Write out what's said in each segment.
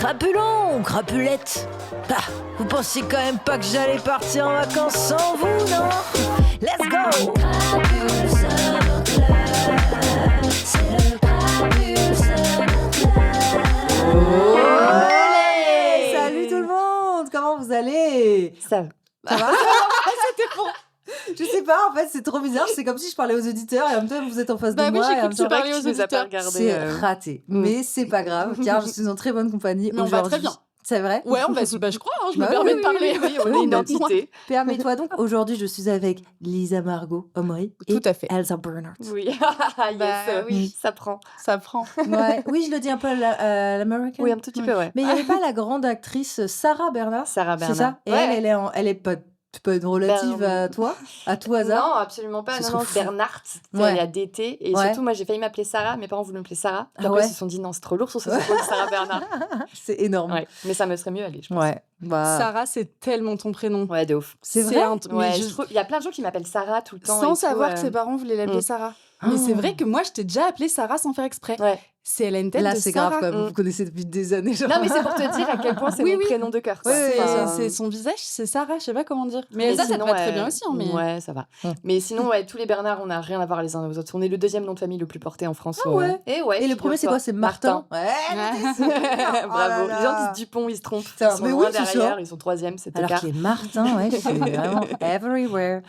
Crapulon, crapulette. Ah, vous pensiez quand même pas que j'allais partir en vacances sans vous, non? Let's go! Crapule Summer Club, c'est le Crapule Summer Club. Olé! Salut tout le monde, comment vous allez? Ça Ça va? C'était pour... Je sais pas, en fait, c'est trop bizarre. C'est comme si je parlais aux auditeurs et en même temps, vous êtes en face de Bah oui, moi. j'ai et en cru même que tu temps- parlais aux tu nous as pas auditeurs. regardé. C'est raté, mais c'est pas grave, car je suis en très bonne compagnie Mais on va très aujourd'hui. bien. C'est vrai? Ouais, on va je crois, hein, je Bah me permets oui, de parler. Oui, on est une entité. Permets-toi donc. Aujourd'hui, je suis avec Lisa Margot Omri et Tout à fait. Elsa Bernhardt. Oui, yes, Bah oui. ça prend. Ça prend. Ouais. Oui, je le dis un peu à l'américaine. Oui, un tout petit peu, ouais. Mais il n'y avait pas la grande actrice Sarah Bernhardt? Sarah C'est Bernard. ça? Et Ouais. elle est pas une relative à toi? À tout hasard? Non, absolument pas. Ce Non, serait non, fou. Bernard, Ouais. il y a DT. Et Ouais. surtout, moi, j'ai failli m'appeler Sarah. Mes parents voulaient m'appeler Sarah. Puis Ah après, ouais. ils se sont dit, non, c'est trop lourd sur ses épaules, Sarah Bernard. C'est énorme. Ouais. Mais ça me serait mieux allé, je pense. Ouais. Bah, Sarah, c'est tellement ton prénom. Ouais, de ouf. c'est vrai? mais Ouais, je- je trouve- il y a plein de gens qui m'appellent Sarah tout le temps. Sans et tout, savoir que ses parents voulaient l'appeler Mm. Sarah. Oh. Mais c'est vrai que moi, je t'ai déjà appelée Sarah sans faire exprès. Ouais. C'est elle a une tête Là, de c'est Sarah. grave quand même. Mm. Vous connaissez depuis des années. Genre. Non, mais c'est pour te dire à quel point c'est Oui, mon oui. prénom de cœur. quoi. Ouais, Enfin, C'est son visage, c'est Sarah, je sais pas comment dire. Mais Mais Elsa, ça te sinon, va très bien aussi. Hein, mais... Ouais, ça va. Mm. Mais sinon, ouais, tous les Bernards, on n'a rien à voir les uns aux autres. On est le deuxième nom de famille le plus porté en France. Ah ouais. Et ouais. Et le premier, c'est quoi? C'est Martin. Ouais. Bravo. Oh là Les gens là. disent Dupont, ils se trompent. Putain, Ils sont mais loin oui, c'est ça. derrière, ils sont troisième, c'est Alors écart. qu'il est Martin, ouais, c'est vraiment everywhere.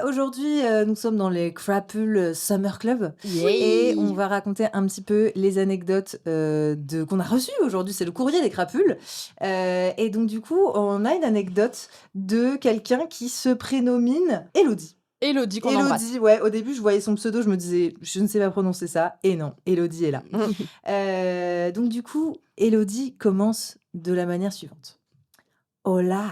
Aujourd'hui, nous sommes dans les Crapule Summer Club et on va raconter un petit peu les anecdotes qu'on a reçues aujourd'hui. C'est le courrier des Crapules. Et donc, du coup, on a une anecdote de quelqu'un qui se prénomine Élodie. Élodie qu'on embrasse. Élodie, ouais, au début, je voyais son pseudo, je me disais, je ne sais pas prononcer ça. Et non, Élodie est là. Donc, du coup, Élodie commence de la manière suivante. Hola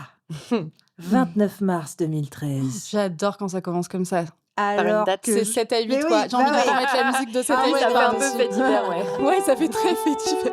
29 mars 2013. J'adore quand ça commence comme ça. Alors date. que C'est je- 7 à 8, Mais quoi. oui, J'ai envie bah de ouais. remettre la musique de 7 Ah à 8. oui, Ça fait un grave. peu fait divers, ouais. Ouais, ça fait très fait divers.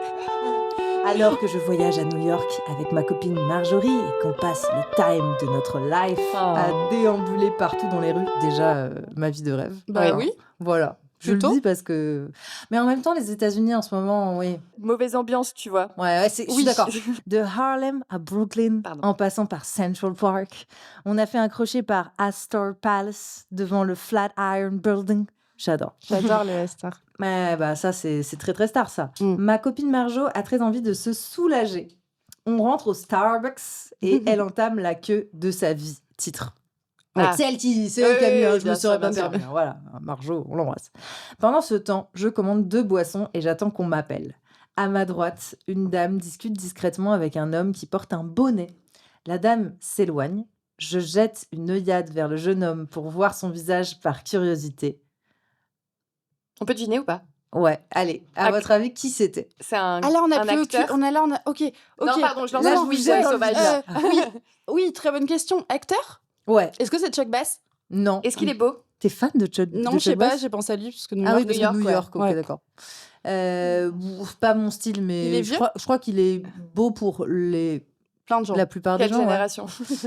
Alors que je voyage à New York avec ma copine Marjorie et qu'on passe le time de notre life à déambuler partout dans les rues. Déjà, ma vie de rêve. Bah Alors, oui. Voilà. Je Plutôt. le dis parce que... Mais en même temps, les États-Unis en ce moment, oui. Mauvaise ambiance, tu vois. Ouais, je suis d'accord. De Harlem à Brooklyn, Pardon. en passant par Central Park. On a fait un crochet par Astor Palace, devant le Flatiron Building. J'adore. J'adore le star. Ouais, bah ça, c'est très très star, ça. Mm. Ma copine Marjo a très envie de se soulager. On rentre au Starbucks et elle entame la queue de sa vie. Titre. Ah. C'est elle qui Oui, a mis, oui, hein, oui, je bien me serais sûr, pas bien sûr. permis. Voilà, Marjo, on l'embrasse. Pendant ce temps, je commande 2 boissons et j'attends qu'on m'appelle. À ma droite, une dame discute discrètement avec un homme qui porte un bonnet. La dame s'éloigne. Je jette une œillade vers le jeune homme pour voir son visage par curiosité. On peut deviner ou pas? Ouais, allez, à Ac- votre avis, qui c'était? C'est un, Ah là, on a un plus acteur. on a là, on a. Ok. Non, pardon, je lance Là, un je vous quiz jette dans le sauvage. vide. oui, oui, très bonne question. Acteur? Ouais, Est-ce que c'est Chuck Bass? non. Est-ce qu'il est beau? T'es fan de Chuck Non, de je sais Chuck pas, Bass j'ai pensé à lui parce que New Ah oui, York, parce New que New ouais. York, ok, Ouais. d'accord. Pas mon style, mais Il est je vieux crois qu'il est beau pour Plein de gens. la plupart des Quelle gens. Ouais. génération?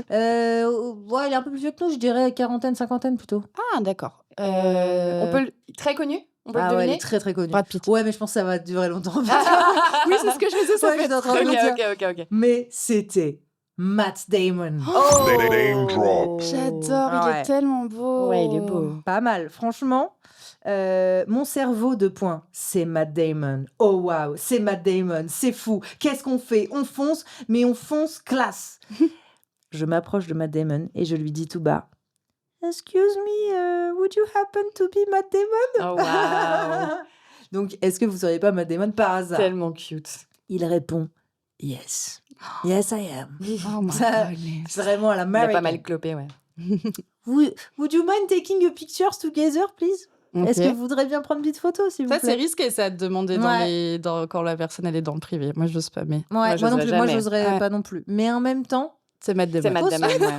Ouais, il est un peu plus vieux que nous, je dirais quarantaine, cinquantaine plutôt. Ah, d'accord. On peut très connu? On peut Ah le ouais, il deviner? est très très connu. Brad Pitt. Ouais, mais je pense que ça va durer longtemps. Oui, c'est ce que je faisais, ça Ouais, fait j'étais en train de Ok, me dire. ok. Mais c'était Matt Damon. Oh! Name drop. J'adore, Ah il ouais. est tellement beau. Ouais, il est beau. Pas mal, franchement. Mon cerveau de points, c'est Matt Damon. Oh waouh, c'est Matt Damon, c'est fou. Qu'est-ce qu'on fait? On fonce, mais on fonce classe. Je m'approche de Matt Damon et je lui dis tout bas, Excuse me, would you happen to be Matt Damon? Oh, waouh! Donc, est-ce que vous seriez pas Matt Damon par hasard? Tellement cute. Il répond, Yes. Yes, I am. Oh my Ça- goodness. Vraiment à Il a l'American. pas mal clopé, ouais. Would you mind taking your pictures together, please? Ok. Est-ce que vous voudriez bien prendre une petite photo, s'il vous Ça, plaît? c'est risqué, ça, de demander Ouais. quand la personne elle est dans le privé. Moi, je n'ose pas, mais Ouais, Moi, moi non j'oserais plus, moi jamais. j'oserais Ouais. pas non plus. Mais en même temps, c'est Matt Damon. C'est Matt Faut Damon, ouais.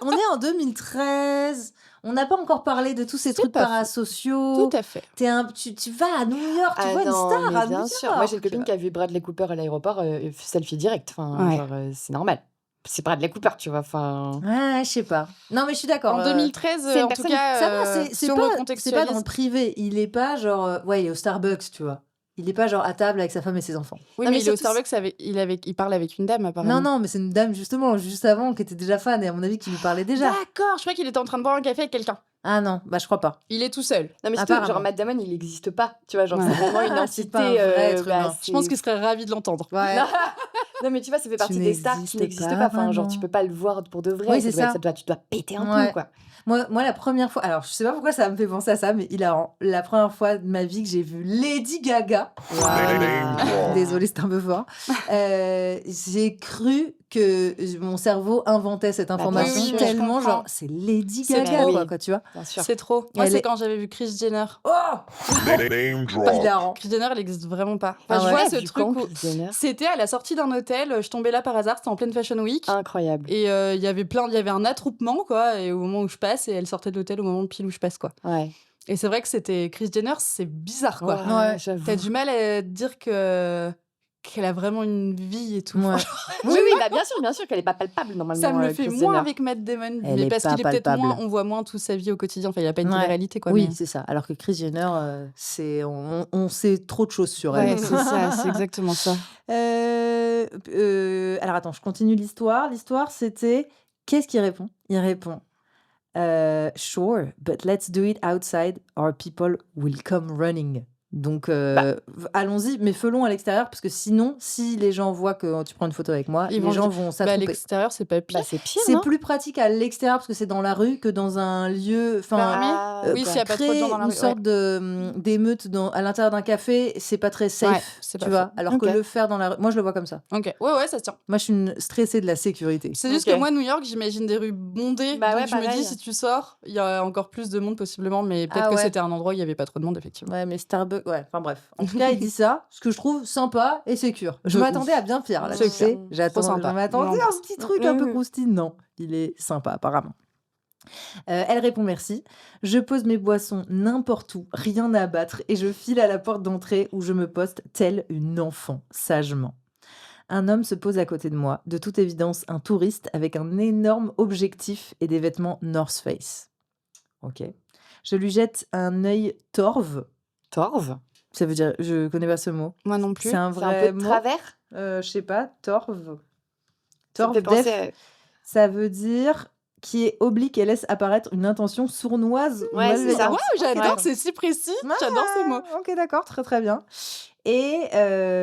on est en 2013, on n'a pas encore parlé de tous ces trucs pas faux. parasociaux. Tout à fait. Tu vas à New York, tu vois une non, star mais à bien New sûr. York. Moi, j'ai une copine qui a vu Bradley Cooper à l'aéroport, selfie direct. Enfin, Ouais. genre, c'est normal. C'est Bradley Cooper, tu vois. Enfin, Ouais, je sais pas. Non, mais je suis d'accord. En 2013, c'est une en tout personne- cas, ça va, si c'est on pas, c'est pas recontextualise. dans le privé. Il est pas genre, ouais, il est au Starbucks, tu vois. Il est pas genre à table avec sa femme et ses enfants. Oui, Non, mais mais il est au surtout, Starbucks, il parle avec une dame, apparemment. Non, mais c'est une dame justement, juste avant, qui était déjà fan et à mon avis qui lui parlait déjà. D'accord, je crois qu'il était en train de boire un café avec quelqu'un. Ah non, bah je crois pas. Il est tout seul. Non, mais surtout, genre, Apparemment. Matt Damon, il n'existe pas. Tu vois, genre, Ouais. c'est vraiment une C'est entité. pas un vrai être humain. Je pense qu'il serait ravi de l'entendre. Ouais. Non, mais tu vois, ça fait Tu partie des stars qui n'existes n'existent pas pas. Enfin, genre, vraiment. tu peux pas le voir pour de vrai. Oui, c'est ça. Tu dois péter un Ouais. peu, quoi. Moi, la première fois, alors je sais pas pourquoi ça me fait penser à ça, mais la première fois de ma vie que j'ai vu Lady Gaga, désolée, c'est un peu fort, j'ai cru que mon cerveau inventait cette information oui, je tellement comprends. genre c'est Lady C'est Gaga trop. quoi, tu vois. Bien sûr. C'est trop. Moi, Elle c'est est- quand j'avais vu Kris Jenner. Oh, Name drop. hilarant. Kris Jenner, elle existe vraiment pas. Ah Enfin, je ouais. vois ce Vu truc quand, où... Kris Jenner C'était à la sortie d'un hôtel, je tombais là par hasard, c'était en pleine Fashion Week. Incroyable. Et il y avait un attroupement, quoi, et au moment où je passe, et elle sortait de l'hôtel au moment pile où je passe, quoi. Ouais. Et c'est vrai que c'était Kris Jenner, c'est bizarre, quoi. Ouais, j'avoue. T'as du mal à te dire qu'elle a vraiment une vie et tout. Ouais. Franchement, Oui, bah, bien sûr qu'elle est pas palpable normalement. ça me le fait Kris moins Jenner. avec Matt Damon, Elle mais est parce pas qu'il est peut-être palpable. moins, on voit moins toute sa vie au quotidien. Enfin, il n'y a pas une Ouais. télé-réalité, quoi. Oui, mais- c'est ça. Alors que Kris Jenner, on sait trop de choses sur elle. Ouais, c'est ça, c'est exactement ça. Alors attends, je continue l'histoire. L'histoire, c'était qu'est-ce qu'il répond? Il répond Sure, but let's do it outside or people will come running. Donc allons-y, mais faisons à l'extérieur parce que sinon, si les gens voient que tu prends une photo avec moi, Ils les vont gens dire, vont Bah, à s'attromper. l'extérieur, c'est pas pire. Bah, c'est pire, C'est non plus pratique à l'extérieur parce que c'est dans la rue que dans un lieu. Enfin, Ah, oui, ok. s'il y a pas trop de créer gens dans la une rue, sorte d'émeute à l'intérieur d'un café, c'est pas très safe, Ouais, c'est tu pas vois. Alors que Ok. le faire dans la rue, moi je le vois comme ça. Ok, ouais, ça se tient. Moi je suis une stressée de la sécurité. C'est juste Ok. que moi, New York, j'imagine des rues bondées. Bah donc ouais, je me pareil. dis, si tu sors, il y a encore plus de monde possiblement, mais peut-être Ah que ouais. c'était un endroit où il n'y avait pas trop de monde, effectivement. Ouais, mais Starbucks, ouais, enfin bref. En tout cas, il dit ça, ce que je trouve sympa et sécure. Je De m'attendais à bien pire, là, C'est tu sais. clair. J'attends, Trop sympa. je m'attendais Non, à un petit truc un peu Mhm. croustillant. Non, il est sympa, apparemment. Elle répond merci. Je pose mes boissons n'importe où, rien à abattre, et je file à la porte d'entrée où je me poste telle une enfant, sagement. Un homme se pose à côté de moi, de toute évidence un touriste avec un énorme objectif et des vêtements North Face. Ok. Je lui jette un œil torve. Torve. Ça veut dire, je connais pas ce mot. Moi non plus. C'est un C'est un vrai peu de mot. travers. Je sais pas, torve. Ça me Torve fait penser def, à- ça veut dire qui est oblique et laisse apparaître une intention sournoise. ou Ouais, c'est ça. malveillante. Wow, j'adore, Ouais. c'est si précis. Ah, J'adore ces mots. Ok, d'accord, très très bien. Et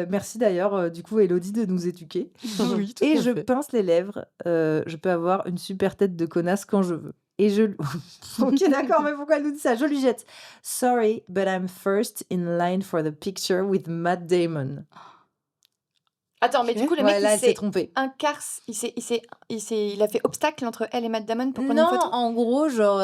merci d'ailleurs, du coup, Elodie, de nous éduquer. Oui, tout Et à je fait. pince les lèvres. Je peux avoir une super tête de connasse quand je veux. Et je. Ok, d'accord, mais pourquoi elle nous dit ça? Je lui jette. Sorry, but I'm first in line for the picture with Matt Damon. Attends, mais du coup, le Ouais, mec, là, il elle s'est s'est trompée. il a fait obstacle entre elle et Matt Damon pour prendre Non, une photo. en gros, genre,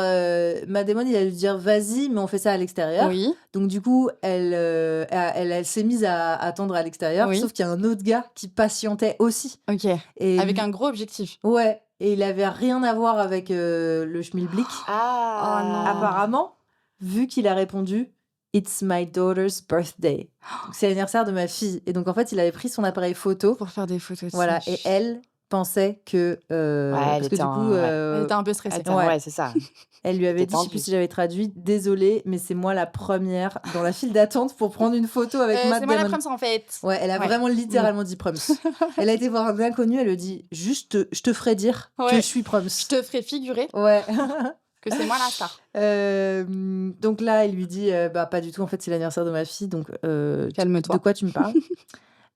Matt Damon, il allait lui dire vas-y, mais on fait ça à l'extérieur. Oui. Donc, du coup, elle s'est mise à attendre à l'extérieur. Oui. Sauf qu'il y a un autre gars qui patientait aussi. Ok. Et Avec lui- un gros objectif. Ouais, et il avait rien à voir avec le schmilblick. Ah. Oh non. Apparemment, vu qu'il a répondu It's my daughter's birthday. Donc, c'est l'anniversaire de ma fille. Et donc, en fait, il avait pris son appareil photo. Pour faire des photos. de Voilà, ça. et elle pensait que. elle parce que était du en- coup, ouais. Elle était un peu stressée. Attends, Ouais. ouais, c'est ça. elle lui avait T'es dit, je sais tendue. plus si j'avais traduit, désolée, mais c'est moi la première dans la file d'attente pour prendre une photo avec Matt C'est moi la Damon. preuve en fait. Ouais, elle a Ouais. vraiment littéralement dit Prums. Elle a été voir un inconnu, elle lui dit juste, je te ferai dire que Ouais. je suis Prums. Je te ferai figurer Ouais. que c'est moi la star. Donc là, il lui dit bah pas du tout. En fait, c'est l'anniversaire de ma fille, donc Calme-toi. de quoi tu me parles?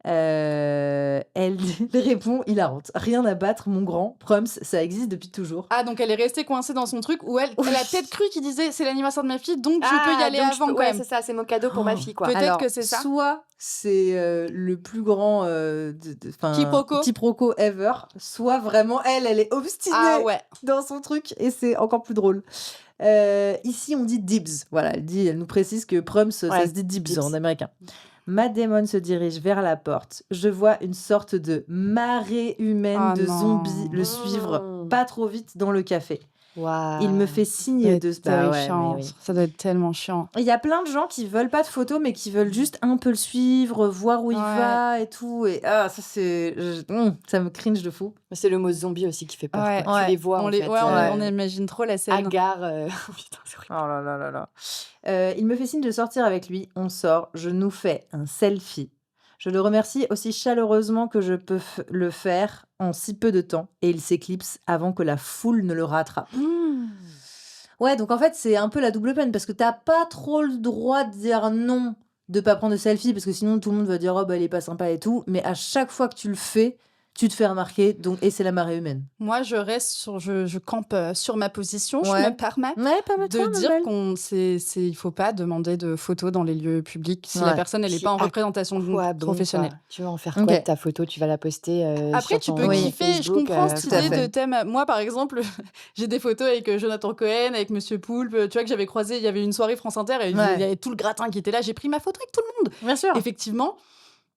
Elle répond hilarante. Rien à battre, mon grand. Prums, ça existe depuis toujours. Ah, donc elle est restée coincée dans son truc où elle a peut-être cru qu'il disait c'est l'anniversaire de ma fille, donc je Ah, peux y aller donc avant quand ouais, même. c'est ça, c'est mon cadeau pour ma fille, quoi. Peut-être Alors, que c'est ça. Soit c'est le plus grand quiproquo ever, soit vraiment elle est obstinée Ah ouais. dans son truc et c'est encore plus drôle. Ici, on dit dibs. Voilà, elle nous précise que Prums, ça Ouais, se dit dibs dibs. en américain. Matt Damon se dirige vers la porte. Je vois une sorte de marée humaine Ah de non. zombies le suivre Mm. pas trop vite dans le café. Waouh. Il me fait signe de... Bah ouais, chiant. mais oui. Ça doit être tellement chiant. Il y a plein de gens qui veulent pas de photos, mais qui veulent juste un peu le suivre, voir où il Ouais. va et tout. Et ça, c'est... ça me cringe de fou. C'est le mot zombie aussi qui fait peur. Ouais. quoi. Tu les vois, on en les, fait. ouais, ouais. on imagine trop la scène. Hagard. Putain, c'est horrible. Oh là là là là. Il me fait signe de sortir avec lui. On sort. Je nous fais un selfie. Je le remercie aussi chaleureusement que je peux le faire en si peu de temps. Et il s'éclipse avant que la foule ne le rattrape. Ouais, donc en fait, c'est un peu la double peine parce que t'as pas trop le droit de dire non, de pas prendre de selfie parce que sinon tout le monde va dire oh bah il est pas sympa et tout. Mais à chaque fois que tu le fais, tu te fais remarquer. Donc, et c'est la marée humaine. Moi, je campe sur ma position. Ouais. Je me permets Ouais, pas mal de dire il faut pas demander de photos dans les lieux publics si la Ouais. personne elle est Puis pas en à représentation Quoi, bon, professionnelle. quoi. Tu vas en faire Ok. quoi de ta photo? Tu vas la poster Après, tu sur peux ton kiffer. Je Facebook, comprends cette tout à idée fait. de thème. Moi, par exemple, j'ai des photos avec Jonathan Cohen, avec Monsieur Poulpe. Tu vois que j'avais croisé. Il y avait une soirée France Inter et il Ouais. y avait tout le gratin qui était là. J'ai pris ma photo avec tout le monde. Bien sûr. Effectivement.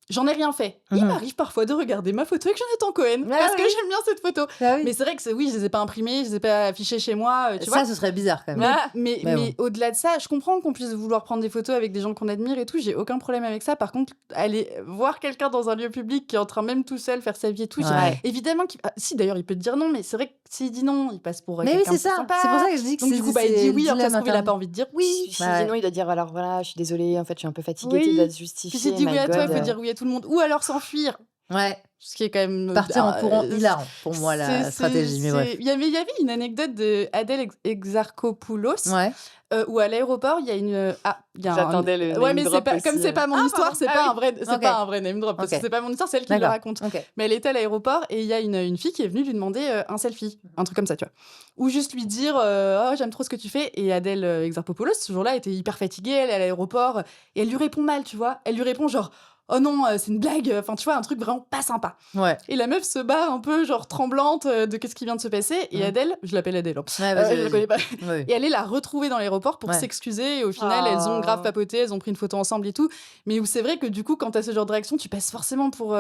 J'en ai rien fait. Il Mhm. m'arrive parfois de regarder ma photo avec Jonathan Cohen Ah parce que oui. j'aime bien cette photo. Ah oui. Mais c'est vrai que oui, je les ai pas imprimées, je les ai pas affichées chez moi, tu vois. Ça, ce serait bizarre quand même. Mais Mais bon. au-delà de ça, je comprends qu'on puisse vouloir prendre des photos avec des gens qu'on admire et tout, j'ai aucun problème avec ça. Par contre, aller voir quelqu'un dans un lieu public qui est en train même tout seul faire sa vie et tout, Ouais. évidemment si d'ailleurs il peut te dire non, mais c'est vrai que s'il dit non, il passe pour Mais oui, quelqu'un c'est de ça. sympa. C'est pour ça que je dis que Donc c'est du coup, il c'est dit le oui, alors ça se dilemme trouve, il a pas interne. envie de dire oui. Si Ouais. sinon, il doit dire alors voilà, je suis désolée, en fait, je suis un peu fatiguée, Oui. tu dois te Puis justifier. s'il dit oui my à toi, il God. faut dire oui à tout le monde. Ou alors s'enfuir. Ouais. Ce qui est quand même... Partir en courant, hilarant pour moi, la c'est- stratégie. Mais bref. Il y avait une anecdote de Adèle Exarchopoulos Ouais. où à l'aéroport, il y a une... il y a J'attendais le Ouais, name mais c'est drop pas, aussi, comme c'est pas mon histoire, c'est Ah pas oui. un vrai, c'est Ok. pas un vrai name drop, parce Ok. que c'est pas mon histoire, c'est elle qui le D'accord. raconte. Ok. Mais elle était à l'aéroport et il y a une fille qui est venue lui demander un selfie, un truc comme ça, tu vois. Ou juste lui dire oh, j'aime trop ce que tu fais. Et Adèle Exarchopoulos, ce jour-là, était hyper fatiguée, elle est à l'aéroport, et elle lui répond mal, tu vois. Elle lui répond genre oh non, c'est une blague, enfin tu vois, un truc vraiment pas sympa. Ouais. Et la meuf se bat un peu, genre tremblante de qu'est-ce qui vient de se passer. Et Adèle, je l'appelle Adèle, hein. Ouais, vas-y, Je la vas-y. connais pas. Ouais. Et elle est la retrouver dans l'aéroport pour Ouais. s'excuser. Et au final, Oh. elles ont grave papoté, elles ont pris une photo ensemble et tout. Mais où c'est vrai que du coup, quand t'as ce genre de réaction, tu passes forcément pour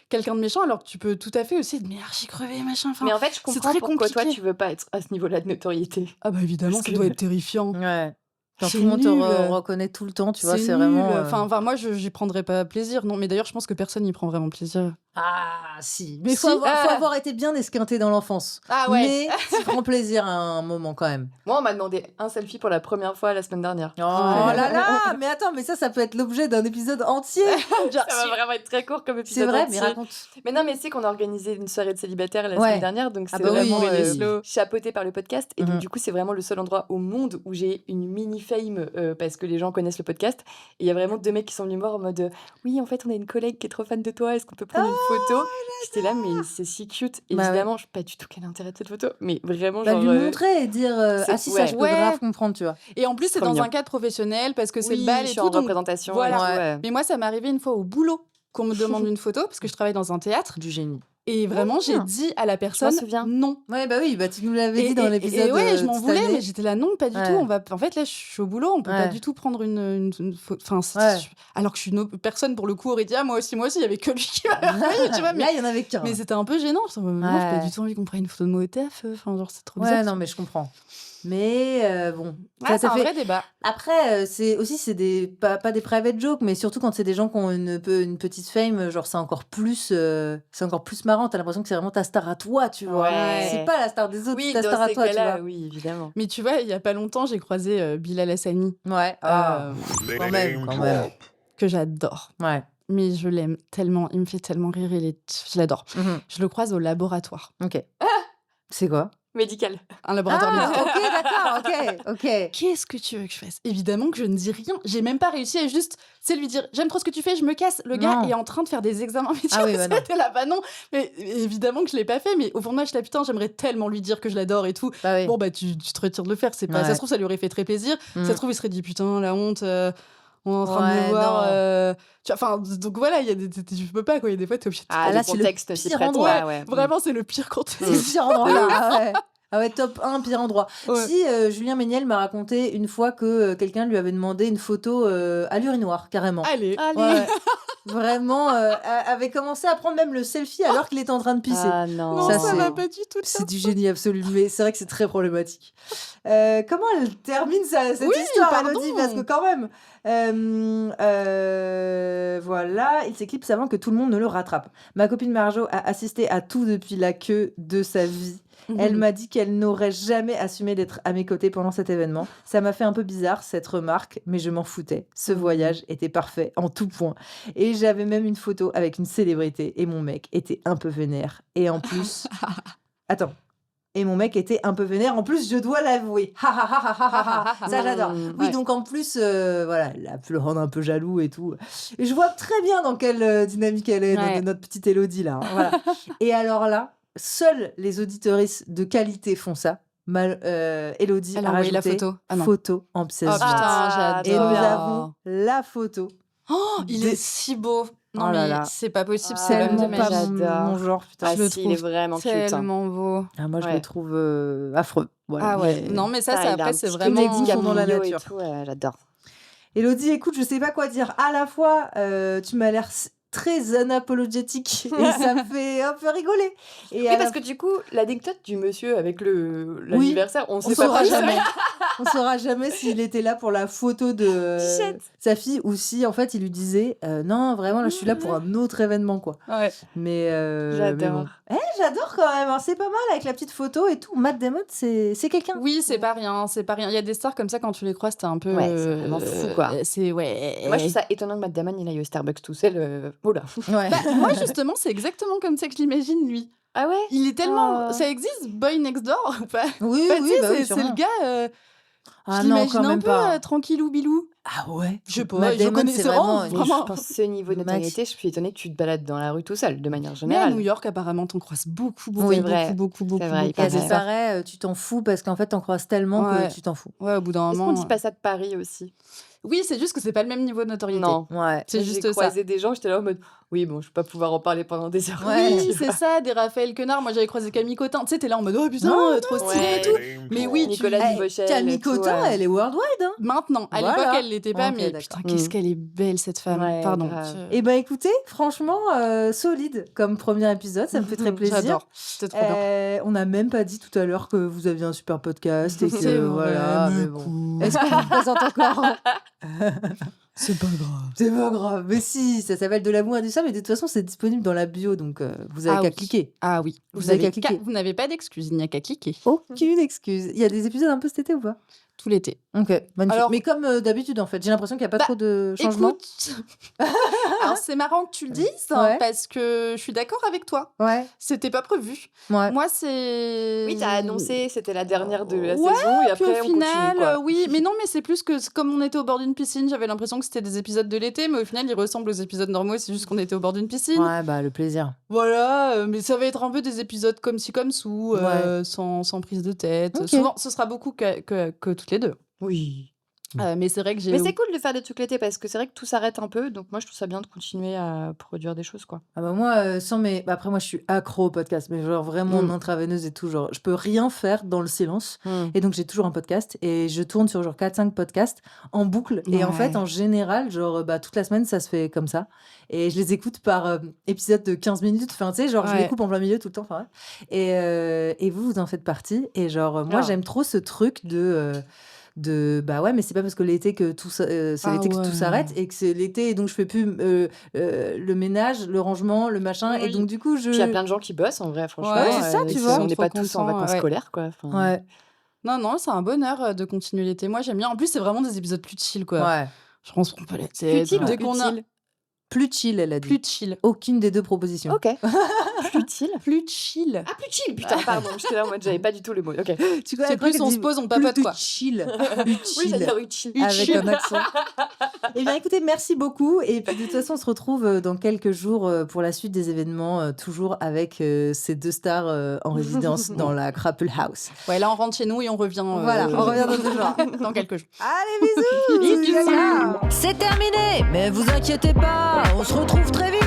quelqu'un de méchant, alors que tu peux tout à fait aussi être mais archi crevé, machin. Enfin, Mais en fait, je c'est comprends très pourquoi toi, compliqué. tu veux pas être à ce niveau-là de notoriété. Ah bah évidemment, Parce ça que- doit être terrifiant. Ouais. Quand C'est tout le monde te nul. reconnaît tout le temps, tu vois, c'est nul. vraiment. Enfin, moi, j'y prendrais pas plaisir. Non, mais d'ailleurs, je pense que personne n'y prend vraiment plaisir. Ah, si. Mais Si. faut avoir été bien esquinté dans l'enfance. Ah Mais tu prends plaisir à un moment quand même. Moi, on m'a demandé un selfie pour la première fois la semaine dernière. Oh là là. Mais attends, mais ça peut être l'objet d'un épisode entier. Genre, Ça va vraiment être très court comme épisode. C'est vrai, entier. mais raconte. Mais non, mais c'est qu'on a organisé une soirée de célibataires la Ouais. semaine dernière, donc Ah c'est bah oui, vraiment oui. chapeauté par le podcast. Et donc, Mhm. du coup, c'est vraiment le seul endroit au monde où j'ai une mini fame parce que les gens connaissent le podcast. Et il y a vraiment deux mecs qui sont venus me voir en mode oui, en fait, on a une collègue qui est trop fan de toi, est-ce qu'on peut prendre une photo? J'étais là, mais c'est si cute. Bah Évidemment, je sais pas du tout quel intérêt de cette photo, mais vraiment, Bah, genre. lui montrer et dire c'est- ah si, ça ouais. je peux Ouais. grave comprendre, tu vois. Et en plus, c'est Trop dans mignon. un cadre professionnel parce que c'est oui, le bal je et suis tout. en donc représentation. voilà. et tout, Ouais. ouais. Mais moi, ça m'est arrivé une fois au boulot qu'on me demande une photo parce que je travaille dans un théâtre. Du génie. Et vraiment, j'ai dit à la personne souviens. non. Ouais, bah oui, bah tu nous l'avais Et, dit dans et- l'épisode. et ouais, je de m'en cette voulais, année. mais j'étais là, non, pas du Ouais. tout. En fait, là, je suis au boulot, on peut pas Ouais. du tout prendre une photo. Enfin, Ouais. alors que je suis une personne, pour le coup, aurait dit, ah, moi aussi, il y avait que lui qui m'a envoyé, tu vois. Là, il y en avait qu'un. Mais c'était un peu gênant. Moi, j'ai pas Ouais. du tout envie qu'on prenne une photo de moi au taf. Enfin, genre, c'est trop Ouais, bizarre. non, mais je comprends. Mais bon, Ah, c'est un fait. vrai débat. Après, c'est des pas des private jokes, mais surtout quand c'est des gens qui ont une petite fame, genre c'est encore plus marrant. T'as l'impression que c'est vraiment ta star à toi, tu vois. Ouais. C'est pas la star des autres, Oui, c'est ta dans star à ces toi, tu cas-là, vois. oui, évidemment. Mais tu vois, il y a pas longtemps, j'ai croisé Bilal Hassani, Ouais. Quand même, Name quand même. drop. que j'adore. Ouais. Mais je l'aime tellement, il me fait tellement rire, je l'adore. Mhm. Je le croise au laboratoire. Ok. C'est quoi? Médical. Un laboratoire médical. Ok, d'accord, ok. Qu'est-ce que tu veux que je fasse? Évidemment que je ne dis rien. J'ai même pas réussi à juste, c'est lui dire, j'aime trop ce que tu fais, je me casse. Le gars Non. est en train de faire des examens médicaux. Ah oui, bah non. C'était là, bah non. Mais évidemment que je l'ai pas fait. Mais au fond de moi, je suis là, putain, j'aimerais tellement lui dire que je l'adore et tout. Bah oui. Bon, bah, tu te retires de le faire. C'est pas, Ouais. ça se trouve, ça lui aurait fait très plaisir. Mm. Ça se trouve, il serait dit, putain, la honte, on est en train de Ouais, me voir. non. Tu vois, enfin, donc voilà, il y a tu peux pas, quoi. Il y a des fois, t'es obligé de. Ah, là, le c'est le contexte s'y pire prête endroit. pas, ouais. Vraiment, c'est le pire contexte. C'est le pire endroit. Ah ouais. Ah ouais, top 1, pire endroit. Ouais. Si Julien Méniel m'a raconté une fois que quelqu'un lui avait demandé une photo à l'urinoir, carrément. Allez. Ouais. vraiment, avait commencé à prendre même le selfie alors qu'il était en train de pisser. Ah non. Non, Ça, ça c'est- va pas du tout. C'est du génie absolu, mais c'est vrai que c'est très problématique. Comment elle termine cette Oui, histoire, pardon. Elodie, parce que quand même, voilà, il s'éclipse avant que tout le monde ne le rattrape. Ma copine Marjo a assisté à tout depuis la queue de sa vie. Elle m'a dit qu'elle n'aurait jamais assumé d'être à mes côtés pendant cet événement. Ça m'a fait un peu bizarre, cette remarque, mais je m'en foutais. Ce voyage était parfait en tout point. Et j'avais même une photo avec une célébrité et mon mec était un peu vénère. Et en plus... Attends. Et mon mec était un peu vénère. En plus, je dois l'avouer. Ha, ha, ha, ha, ha, ha, ha. Ça, j'adore. Oui, Ouais. donc en plus, voilà, elle a pu le rendre un peu jaloux et tout. Et je vois très bien dans quelle dynamique elle est, Ouais. notre petite Élodie, là. Hein, voilà. Et alors là, seules les auditrices de qualité font ça. Élodie Elle a a envoyé la rajouté photo. Ah non. photo en pièce Oh jointe. putain, Et nous j'adore. avons la photo. Oh, il Des- est si beau. Non, Oh là mais là. c'est pas possible. Ah, C'est l'homme de Tellement ma pas vie. mon, j'adore. mon genre, putain. Ah je le si, il est trouve vraiment cute. hein. Tellement beau. Ah, moi, je Ouais. le trouve affreux. Voilà. Ah ouais. Mais- Non, mais ça, Putain, c'est il a après, un c'est petit vraiment. côté sont dans la Camillo nature. Et tout, j'adore. Élodie, écoute, je sais pas quoi dire. À la fois, tu m'as l'air très unapologétique et ça me fait un peu rigoler. Et Oui, à parce la- que du coup, l'anecdote du monsieur avec l'anniversaire, on on sait pas saura plus. jamais. On saura jamais s'il était là pour la photo de Shit. sa fille ou si en fait il lui disait non vraiment là je suis là pour un autre événement quoi. Ouais. Mais J'adore. mais bon. J'adore quand même. Hein. C'est pas mal avec la petite photo et tout. Matt Damon c'est quelqu'un. Oui, c'est pas rien, c'est pas rien. Il y a des stars comme ça quand tu les croises, t'es un peu. Ouais, c'est vraiment fou, quoi. C'est ouais. Moi, je trouve ça étonnant que Matt Damon, il aille au Starbucks tout seul. Oula. Ouais. Bah, moi justement, c'est exactement comme ça que je l'imagine lui. Ah ouais. Il est tellement. Oh. Ça existe, Boy Next Door ou pas? Oui Bah, tu sais, bah oui, c'est sûrement. le gars. Ah je non l'imagine quand un même peu pas. tranquillou bilou. Ah ouais. Je sais pas, Matt je Damon, connais c'est c'est vraiment. vraiment- Mais Vraiment. je pense que ce niveau de Max. notoriété, je suis étonnée que tu te balades dans la rue tout seul, de manière Mais à générale. New York, apparemment, t'en croises beaucoup, Oui, beaucoup, vrai. beaucoup, beaucoup, C'est vrai, il beaucoup. Et à paraît. ce paraît, tu t'en fous parce qu'en fait t'en croises tellement Ouais. que tu t'en fous. Ouais, au bout d'un Est-ce moment. qu'on dit pas ça de Paris aussi? Oui, c'est juste que c'est pas le même niveau de notoriété. Non. Ouais. C'est Moi, juste J'ai ça. croisé des gens, j'étais là en mode oui, bon, je vais pas pouvoir en parler pendant des heures. Ouais. Oui, c'est ça, des Raphaël Quenard. Moi, j'avais croisé Camille Cotin. Tu sais, t'es là en mode oh putain, Non, trop stylé ouais. et tout. Mais oui, Nicolas Hey, Duvauchel. Camille et tout, Cotin, ouais. elle est worldwide. Hein. Maintenant, à Voilà. l'époque, elle l'était pas, Ok, mais d'accord. putain, qu'est-ce qu'elle est belle cette femme. Ouais, Pardon. grave. Eh ben écoutez, franchement, solide comme premier épisode, ça me fait très plaisir. J'adore. C'était trop bien. On n'a même pas dit tout à l'heure que vous aviez un super podcast et que C'est vrai, voilà. mais Mais bon. Est-ce qu'on vous présente encore C'est pas grave. C'est pas grave. Mais si, ça s'appelle De l'amour et du sang, mais de toute façon, c'est disponible dans la bio, donc vous avez Ah qu'à oui. cliquer. Ah oui. Vous avez qu'à cliquer. Vous n'avez pas d'excuses, il n'y a qu'à cliquer. Aucune excuse. Il y a des épisodes un peu cet été ou pas Tout l'été. Ok, magnifique. Alors- Mais comme d'habitude, en fait, j'ai l'impression qu'il n'y a pas Bah, trop de changements. Écoute, alors c'est marrant que tu le dises hein, Ouais. parce que je suis d'accord avec toi. Ouais, C'était pas prévu. ouais. Moi, c'est. Oui, t'as annoncé, c'était la dernière de la Ouais, saison, et Puis après au on final, continue, quoi. oui, mais non, mais c'est plus que comme on était au bord d'une piscine, j'avais l'impression que c'était des épisodes de l'été, mais au final, ils ressemblent aux épisodes normaux, c'est juste qu'on était au bord d'une piscine. Ouais, bah le plaisir. Voilà, mais ça va être un peu des épisodes comme ci, comme sous, sans prise de tête. Ok. Souvent, ce sera beaucoup que toutes les deux. Oui. Mais c'est vrai que j'ai. Mais c'est cool de faire des trucs l'été parce que c'est vrai que tout s'arrête un peu, donc moi je trouve ça bien de continuer à produire des choses, quoi. Ah bah moi, sans mes... bah après, moi, je suis accro au podcast, mais genre vraiment en Mm. intraveineuse et tout. Genre, je peux rien faire dans le silence. Et donc, j'ai toujours un podcast et je tourne sur genre 4-5 podcasts en boucle. Et en fait, Ouais. en général, genre, bah, toute la semaine, ça se fait comme ça. Et je les écoute par épisode de 15 minutes. Enfin, tu sais, genre, je les Ouais. coupe en plein milieu tout le temps. Enfin, ouais. Et vous en faites partie. Et genre, moi, Ah. j'aime trop ce truc bah ouais, mais c'est pas parce que l'été que tout c'est Ah l'été que ouais. tout s'arrête et que c'est l'été et donc je fais plus le ménage, le rangement, le machin et Oui. donc du coup Puis il y a plein de gens qui bossent en vrai, franchement. Ouais, c'est ça, tu si vois. On n'est Trop pas tous en content, vacances ouais. scolaires, quoi. Enfin, ouais, Non, non, c'est un bonheur de continuer l'été. Moi, j'aime bien. En plus, c'est vraiment des épisodes plus chill, quoi. ouais. Je pense qu'on peut l'être. Plus chill ou Dès plus qu'on a chill Plus chill, elle a dit. plus chill. Aucune des deux propositions. Ok. Plus chill. Plus chill. Ah, plus chill, putain, pardon. J'étais là en mode, j'avais pas du tout le mot. Ok. Tu C'est plus on se pose, on papote, quoi. Chill. Plus Oui, chill. j'allais dire chill. Avec chill. un accent. Eh bien, écoutez, merci beaucoup. Et puis, de toute façon, on se retrouve dans quelques jours pour la suite des événements, toujours avec ces deux stars en résidence dans la Crapple House. Ouais, là, on rentre chez nous et on revient. Voilà, on revient dans 2 jours. dans quelques jours. Allez, bisous. Bisous. Ciao. C'est terminé, mais vous inquiétez pas, on se retrouve très vite.